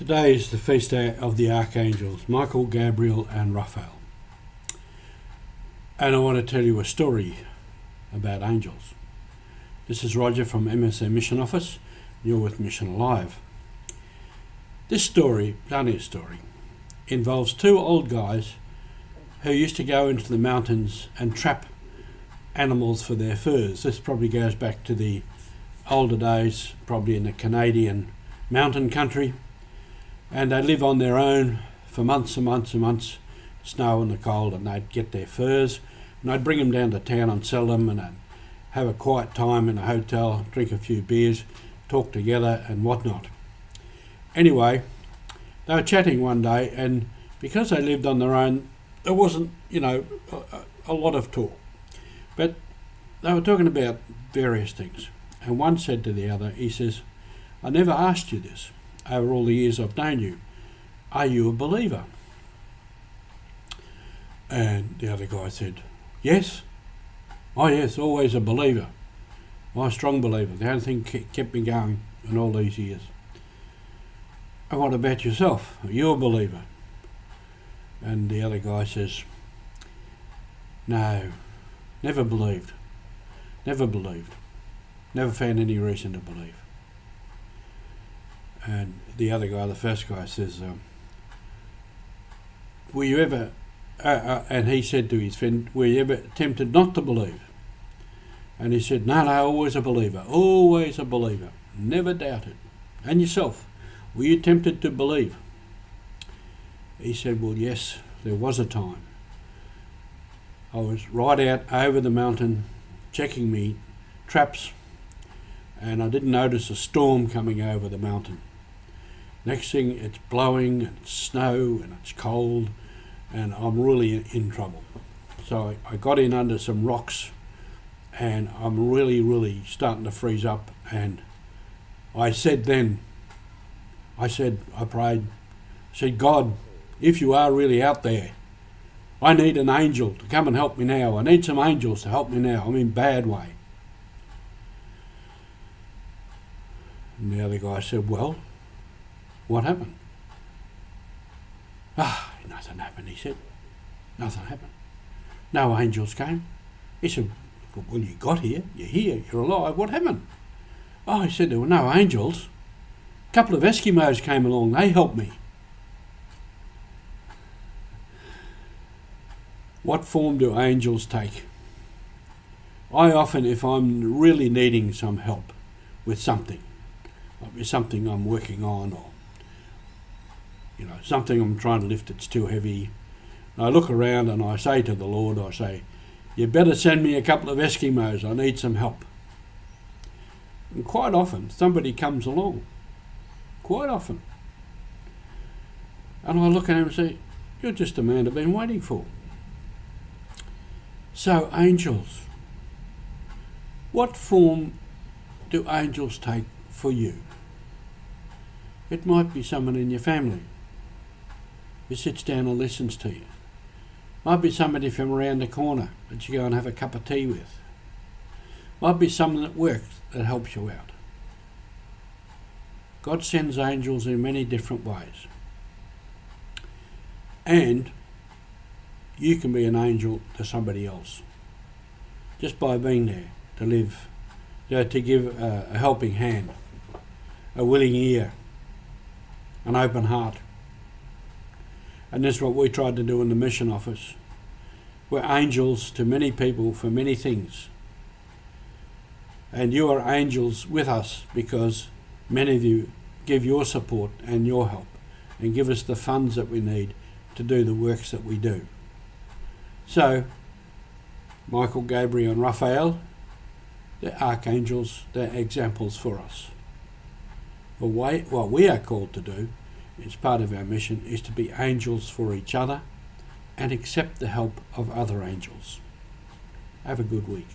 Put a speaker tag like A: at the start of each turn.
A: Today is the feast day of the Archangels, Michael, Gabriel and Raphael. And I want to tell you a story about angels. This is Roger from MSC Mission Office. You're with Mission Alive. This story, only a story, involves two old guys who used to go into the mountains and trap animals for their furs. This probably goes back to the older days, probably in the Canadian mountain country. And they live on their own for months and months and months, snow and the cold, and they'd get their furs and I'd bring them down to town and sell them, and I'd have a quiet time in a hotel, drink a few beers, talk together and whatnot. Anyway, they were chatting one day, and because they lived on their own, there wasn't, a lot of talk. But they were talking about various things. And one said to the other, he says, "I never asked you this. Over all the years I've known you, are you a believer?" And the other guy said, "Yes. Oh yes, always a believer. I'm a strong believer. The only thing kept me going in all these years." "And what about yourself? Are you a believer?" And the other guy says, "No, never believed. Never believed. Never found any reason to believe." And the other guy, the first guy, says, "Were you ever," and he said to his friend, "were you ever tempted not to believe?" And he said, No, always a believer, never doubted." "And yourself, were you tempted to believe?" He said, "Well, yes, there was a time. I was right out over the mountain checking me traps, and I didn't notice a storm coming over the mountain. Next thing, it's blowing, and it's snow, and it's cold, and I'm really in trouble. So I got in under some rocks, and I'm really starting to freeze up. And I prayed, I said, "God, if you are really out there, I need an angel to come and help me now. I need some angels to help me now. I'm in a bad way." And the other guy said, "Well, what happened?" "Nothing happened," he said. "Nothing happened. No angels came." He said, "Well, you got here. You're here. You're alive. What happened?" "Oh," he said, "there were no angels. A couple of Eskimos came along. They helped me." What form do angels take? I often, if I'm really needing some help with something, might be something I'm working on, or something I'm trying to lift that's too heavy, and I look around and I say to the Lord, I say, "You better send me a couple of Eskimos. I need some help." And quite often somebody comes along. Quite often. And I look at him and say, "You're just the man I've been waiting for." So angels, what form do angels take for you? It might be someone in your family who sits down and listens to you. Might be somebody from around the corner that you go and have a cup of tea with. Might be someone at work that helps you out. God sends angels in many different ways. And you can be an angel to somebody else just by being there to live, to give a helping hand, a willing ear, an open heart. And that's what we tried to do in the mission office. We're angels to many people for many things. And you are angels with us because many of you give your support and your help and give us the funds that we need to do the works that we do. So, Michael, Gabriel and Raphael, they're archangels, they're examples for us. What we are called to do, as part of our mission, is to be angels for each other and accept the help of other angels. Have a good week.